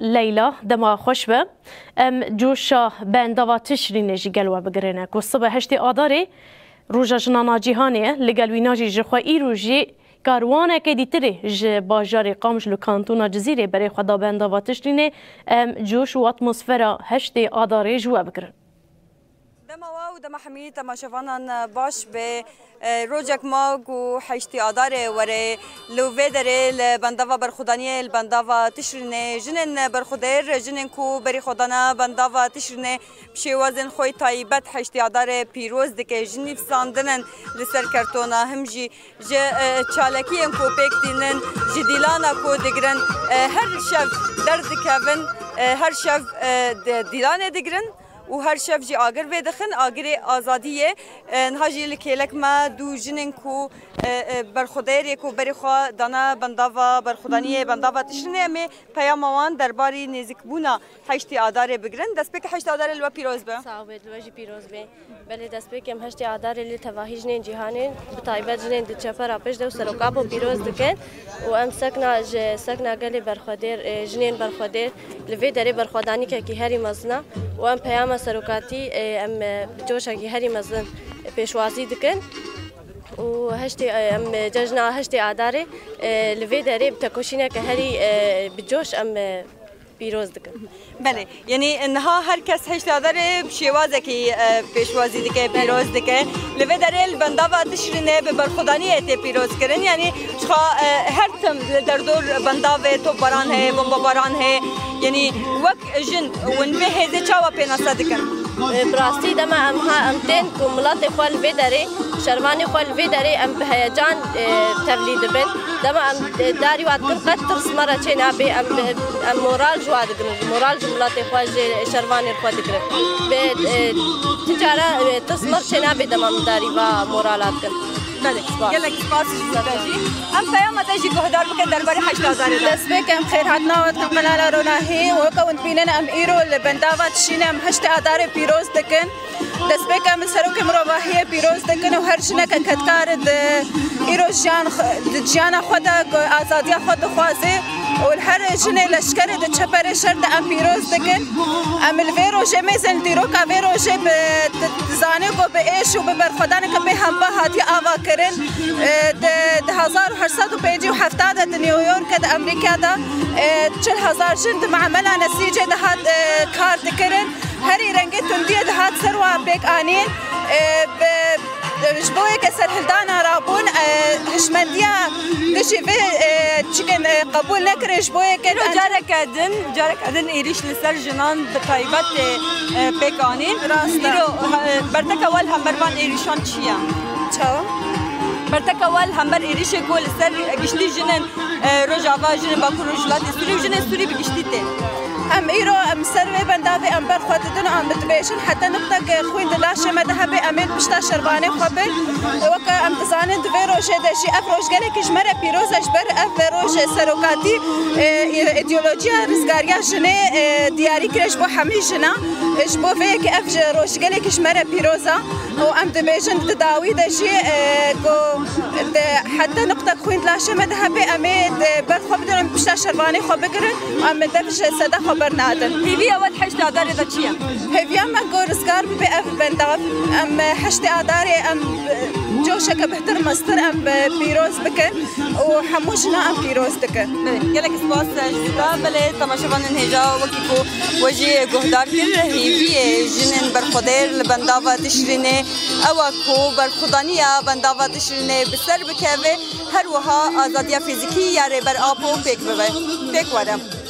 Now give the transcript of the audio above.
ليلى دما خوش به جوشا بندوا تشرين جي قلوا بقرنا كوصبه هشتي آداري روجا جنانا جيهانيه لقلويناجي جخوائي روجي كاروانه كدي تري ج باجاري قامش لو كانتونا جزيره بري خدا بندوا تشرين جوش و اتموسفيرا هشتي آداري جوا بقرن دما واو دما حميد دما شفانان باش به روجك ماغ و حيشتي آداره وره لو فيدره لبندوا برخودانيه البندوا تشرينه جنن برخودير جنن كو بري خودانا بندوا تشرينه بشي وزن خوي طيبت حيشتي آداره بيروز دكه جني فساندنن لسر كرتونا همجي ج چالكيين كو بيكتينن جديلانا كو دگرن هر شف درد كفن هر شف ديلانه دگرن و هر شب جی آگر و دخن آگر آزادیه نهاجی لکیلک ما دو جنن کو برخودری کو برخوا دانا بنداوا برخودانیه بنداوا تشنه می پیام وان درباری نزیک بونا هشتی آداره بگرن دست بک هشتی آداره لوا پیروز به صعبت لواجی پیروز به بله دست بکم هشتی آداره لی تواهی جنن جهانین بتایبت جنن دچفر آپش دو سرکابو پیروز دکن و ام سکنا گلی برخودر جنن برخودر لوی دری برخودانی که هری مزنا و ام پیام سرکاتی ام جوشا کی هری مزن پیشوازی دکن و هشتی ام ججنا هشتی آداره لوی دری بتکوشینه که هری بجوش ام پیروز دکن. بله یعنی انها هر کس هشتی آداره بشیوازه کی پیشوازی دکه پیروز دکه لوی دری بنداوا تشرینه به برخودانی ات پیروز کردن یعنی شخا هر تم در دور بنداوه تو باران ہے بمب باران ہے یعنی وقت جن ونبه هذا چاوا پیناسا دکن. براستی دما امتن کملات خال ویداری شروانی خال ویداری ام بهیجان تولید بن دما داری وقت قد ترسمرا چه نبی ام مورال جواد کن مورال جملات خال شروانی خال دکن به تجاره ترسمر چه نبی دما داری و مورالات کن. بله يلا كسباس جي ام پیام تجي گهدار بك درباري 8000 دست بكم خير هاتنا وقت قناه روناهي وكون بيننا ام ايرو البنداوات شينا ام 8000 بيروز دكن دست بكم سروك مروباهيه بيروز دكن وهر شنا كتكار ايرو جان خدا ازاديه خود خوازه والهر جنة لشكر دشبر شرد ام بيروز دكن ام الفيرو جميزن ديرو كافيرو جب تزانيكو بايش وببرخدان كبي هم هاتي اوا كرن ده 1870 نيويورك ده امريكا ده 4000 جند معمله نسيجه ده هات كار دكرن هري رنگتون دي ده هات سروا بيك انين جبوه كسر هلدانا رابون هشمنديا دشي في تشكن قبول نكر جبوه كن جارك ادن ايريش لسر جنان بطيبت بيكانين راستو برتك اول همبروان ايريشان چيا چاو برتك اول همبر ايريش گول سر گشتي جنن روجاوا جنن باكو روجلات سوري جنن سوري بگشتيته ام ايرو ام سروي بندافي ام برخوتدن ام بتبيشن حتى نقطه خوين دلاشه مذهبي امين بشتا شرباني خبل وكا ام تزانن دفيرو شدشي افروش قالك جمره بيروز اجبر افروش سروكاتي ايديولوجيا رزغاريا جني دياري كرش بو حمي جنا جبو فيك اف روش قالك جمره بيروزا وام تبيشن تداوي دشي حتى نقطه خوين دلاشه مذهبي امين برخوتدن بشتا شرباني خبقرن ام دفش صدق برنادن هيفيا ود حشت آداري دا چيا؟ هيفيا ما گورسگار بي اف بنداف ام حشت آداري ام جوشك بهتر مستر ام بيروز بكن وحموشنا ام بيروز دكن يلا كسباس جدا بله تماشاوان انهجا وكيكو وجي گهدار كر هيفيا جنن برخودير لبنداوا تشرينه اوكو برخودانيا بنداوا تشرينه بسر بكوه هر وها آزاديا فيزيكي ياري بر آبو بيك ببه بيك ورم